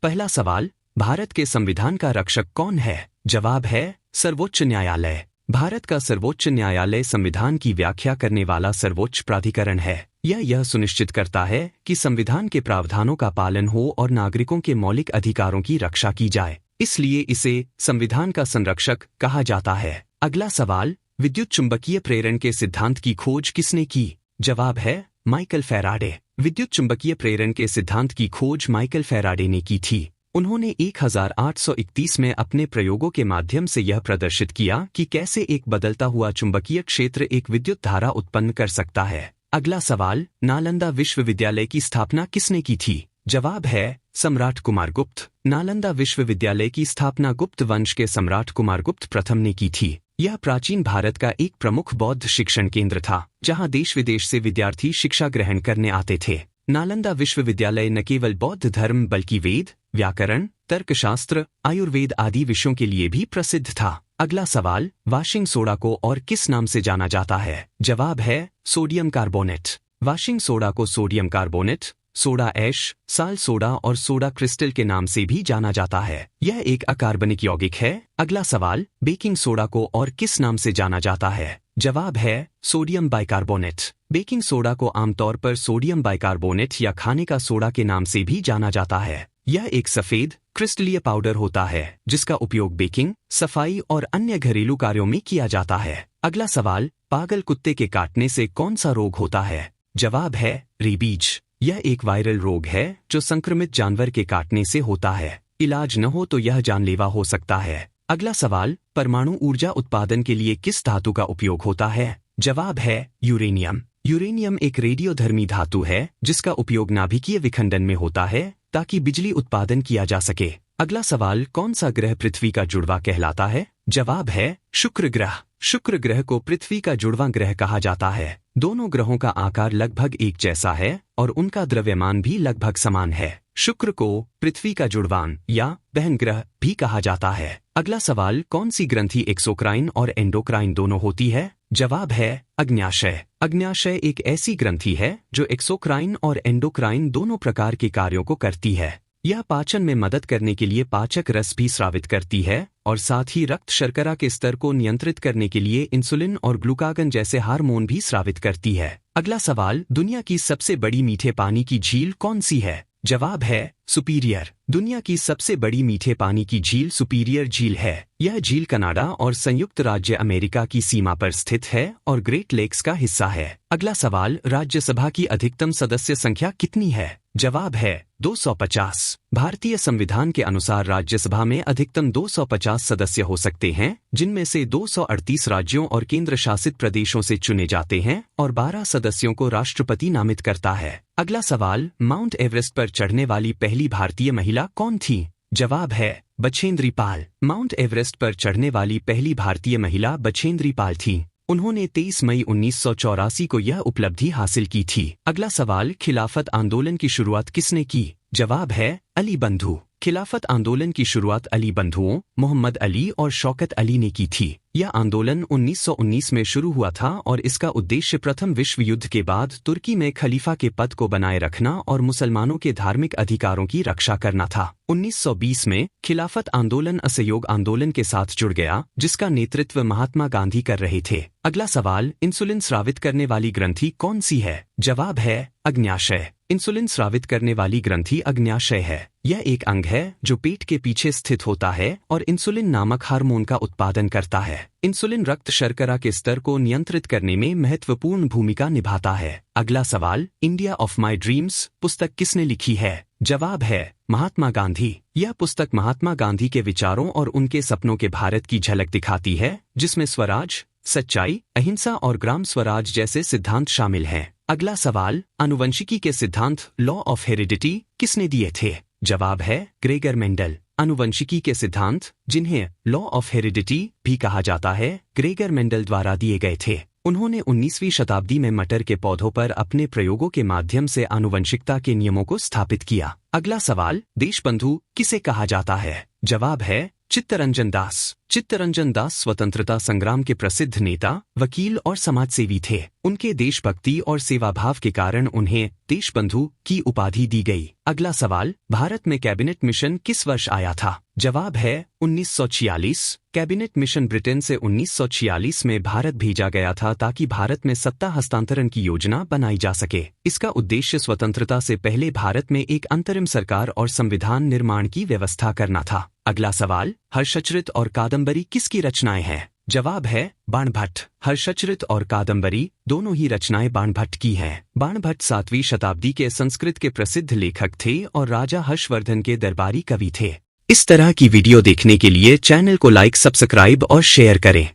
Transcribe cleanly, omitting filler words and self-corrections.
पहला सवाल, भारत के संविधान का रक्षक कौन है? जवाब है सर्वोच्च न्यायालय। भारत का सर्वोच्च न्यायालय संविधान की व्याख्या करने वाला सर्वोच्च प्राधिकरण है। यह सुनिश्चित करता है कि संविधान के प्रावधानों का पालन हो और नागरिकों के मौलिक अधिकारों की रक्षा की जाए, इसलिए इसे संविधान का संरक्षक कहा जाता है। अगला सवाल, विद्युत चुंबकीय प्रेरण के सिद्धांत की खोज किसने की? जवाब है माइकल फैराडे। विद्युत चुंबकीय प्रेरण के सिद्धांत की खोज माइकल फैराडे ने की थी। उन्होंने 1831 में अपने प्रयोगों के माध्यम से यह प्रदर्शित किया कि कैसे एक बदलता हुआ चुंबकीय क्षेत्र एक विद्युत धारा उत्पन्न कर सकता है। अगला सवाल, नालंदा विश्वविद्यालय की स्थापना किसने की थी? जवाब है सम्राट कुमारगुप्त। नालंदा विश्वविद्यालय की स्थापना गुप्त वंश के सम्राट कुमारगुप्त प्रथम ने की थी। यह प्राचीन भारत का एक प्रमुख बौद्ध शिक्षण केंद्र था, जहां देश विदेश से विद्यार्थी शिक्षा ग्रहण करने आते थे। नालंदा विश्वविद्यालय न केवल बौद्ध धर्म बल्कि वेद, व्याकरण, तर्कशास्त्र, आयुर्वेद आदि विषयों के लिए भी प्रसिद्ध था। अगला सवाल, वाशिंग सोडा को और किस नाम से जाना जाता है? जवाब है सोडियम कार्बोनेट। वाशिंग सोडा को सोडियम कार्बोनेट, सोडा ऐश, साल सोडा और सोडा क्रिस्टल के नाम से भी जाना जाता है। यह एक अकार्बनिक यौगिक है। अगला सवाल, बेकिंग सोडा को और किस नाम से जाना जाता है? जवाब है सोडियम बाइकार्बोनेट। बेकिंग सोडा को आमतौर पर सोडियम बाइकार्बोनेट या खाने का सोडा के नाम से भी जाना जाता है। यह एक सफेद क्रिस्टलीय पाउडर होता है जिसका उपयोग बेकिंग, सफाई और अन्य घरेलू कार्यों में किया जाता है। अगला सवाल, पागल कुत्ते के काटने से कौन सा रोग होता है? जवाब है रेबीज। यह एक वायरल रोग है जो संक्रमित जानवर के काटने से होता है। इलाज न हो तो यह जानलेवा हो सकता है। अगला सवाल, परमाणु ऊर्जा उत्पादन के लिए किस धातु का उपयोग होता है? जवाब है यूरेनियम। यूरेनियम एक रेडियोधर्मी धातु है जिसका उपयोग नाभिकीय विखंडन में होता है ताकि बिजली उत्पादन किया जा सके। अगला सवाल, कौन सा ग्रह पृथ्वी का जुड़वा कहलाता है? जवाब है शुक्र ग्रह। शुक्र ग्रह को पृथ्वी का जुड़वां ग्रह कहा जाता है। दोनों ग्रहों का आकार लगभग एक जैसा है और उनका द्रव्यमान भी लगभग समान है। शुक्र को पृथ्वी का जुड़वां या बहन ग्रह भी कहा जाता है। अगला सवाल, कौन सी ग्रंथि एक्सोक्राइन और एंडोक्राइन दोनों होती है? जवाब है अग्न्याशय। अग्न्याशय एक ऐसी ग्रंथि है जो एक्सोक्राइन और एंडोक्राइन दोनों प्रकार के कार्यों को करती है। यह पाचन में मदद करने के लिए पाचक रस भी स्रावित करती है और साथ ही रक्त शर्करा के स्तर को नियंत्रित करने के लिए इंसुलिन और ग्लूकागन जैसे हार्मोन भी स्रावित करती है। अगला सवाल, दुनिया की सबसे बड़ी मीठे पानी की झील कौन सी है? जवाब है सुपीरियर। दुनिया की सबसे बड़ी मीठे पानी की झील सुपीरियर झील है। यह झील कनाडा और संयुक्त राज्य अमेरिका की सीमा पर स्थित है और ग्रेट लेक्स का हिस्सा है। अगला सवाल, राज्यसभा की अधिकतम सदस्य संख्या कितनी है? जवाब है 250। भारतीय संविधान के अनुसार राज्यसभा में अधिकतम 250 सदस्य हो सकते हैं, जिनमें से 238 राज्यों और केंद्र शासित प्रदेशों से चुने जाते हैं और 12 सदस्यों को राष्ट्रपति नामित करता है। अगला सवाल, माउंट एवरेस्ट पर चढ़ने वाली पहली भारतीय महिला कौन थी? जवाब है बछेंद्री पाल। माउंट एवरेस्ट पर चढ़ने वाली पहली भारतीय महिला बछेंद्री पाल थी। उन्होंने 23 मई 1984 को यह उपलब्धि हासिल की थी। अगला सवाल, खिलाफत आंदोलन की शुरुआत किसने की? जवाब है अली बंधु। खिलाफत आंदोलन की शुरुआत अली बंधुओं, मोहम्मद अली और शौकत अली ने की थी। यह आंदोलन 1919 में शुरू हुआ था और इसका उद्देश्य प्रथम विश्व युद्ध के बाद तुर्की में खलीफा के पद को बनाए रखना और मुसलमानों के धार्मिक अधिकारों की रक्षा करना था। 1920 में खिलाफत आंदोलन असहयोग आंदोलन के साथ जुड़ गया, जिसका नेतृत्व महात्मा गांधी कर रहे थे। अगला सवाल, इंसुलिन स्रावित करने वाली ग्रंथि कौन सी है? जवाब है अग्न्याशय। इंसुलिन स्रावित करने वाली ग्रंथि अग्न्याशय है। यह एक अंग है जो पेट के पीछे स्थित होता है और इंसुलिन नामक हार्मोन का उत्पादन करता है। इंसुलिन रक्त शर्करा के स्तर को नियंत्रित करने में महत्वपूर्ण भूमिका निभाता है। अगला सवाल, इंडिया ऑफ माई ड्रीम्स पुस्तक किसने लिखी है? जवाब है महात्मा गांधी। यह पुस्तक महात्मा गांधी के विचारों और उनके सपनों के भारत की झलक दिखाती है, जिसमें स्वराज, सच्चाई, अहिंसा और ग्राम स्वराज जैसे सिद्धांत शामिल हैं। अगला सवाल, आनुवंशिकी के सिद्धांत लॉ ऑफ हेरिडिटी किसने दिए थे? जवाब है ग्रेगर मेंडल। आनुवंशिकी के सिद्धांत, जिन्हें लॉ ऑफ हेरिडिटी भी कहा जाता है, ग्रेगर मेंडल द्वारा दिए गए थे। उन्होंने 19वीं शताब्दी में मटर के पौधों पर अपने प्रयोगों के माध्यम से आनुवंशिकता के नियमों को स्थापित किया। अगला सवाल, देशबंधु किसे कहा जाता है? जवाब है चित्तरंजन दास। चित्तरंजन दास स्वतंत्रता संग्राम के प्रसिद्ध नेता, वकील और समाजसेवी थे। उनके देशभक्ति और सेवा भाव के कारण उन्हें देशबंधु की उपाधि दी गई। अगला सवाल, भारत में कैबिनेट मिशन किस वर्ष आया था? जवाब है 1946। कैबिनेट मिशन ब्रिटेन से 1946 में भारत भेजा गया था ताकि भारत में सत्ता हस्तांतरण की योजना बनाई जा सके। इसका उद्देश्य स्वतंत्रता से पहले भारत में एक अंतरिम सरकार और संविधान निर्माण की व्यवस्था करना था। अगला सवाल, हर्षचरित और कादंबरी किसकी रचनाएं हैं? जवाब है बाणभट्ट। हर्षचरित और कादंबरी दोनों ही रचनाएं बाणभट्ट की हैं। बाणभट्ट 7वीं शताब्दी के संस्कृत के प्रसिद्ध लेखक थे और राजा हर्षवर्धन के दरबारी कवि थे। इस तरह की वीडियो देखने के लिए चैनल को लाइक, सब्सक्राइब और शेयर करें।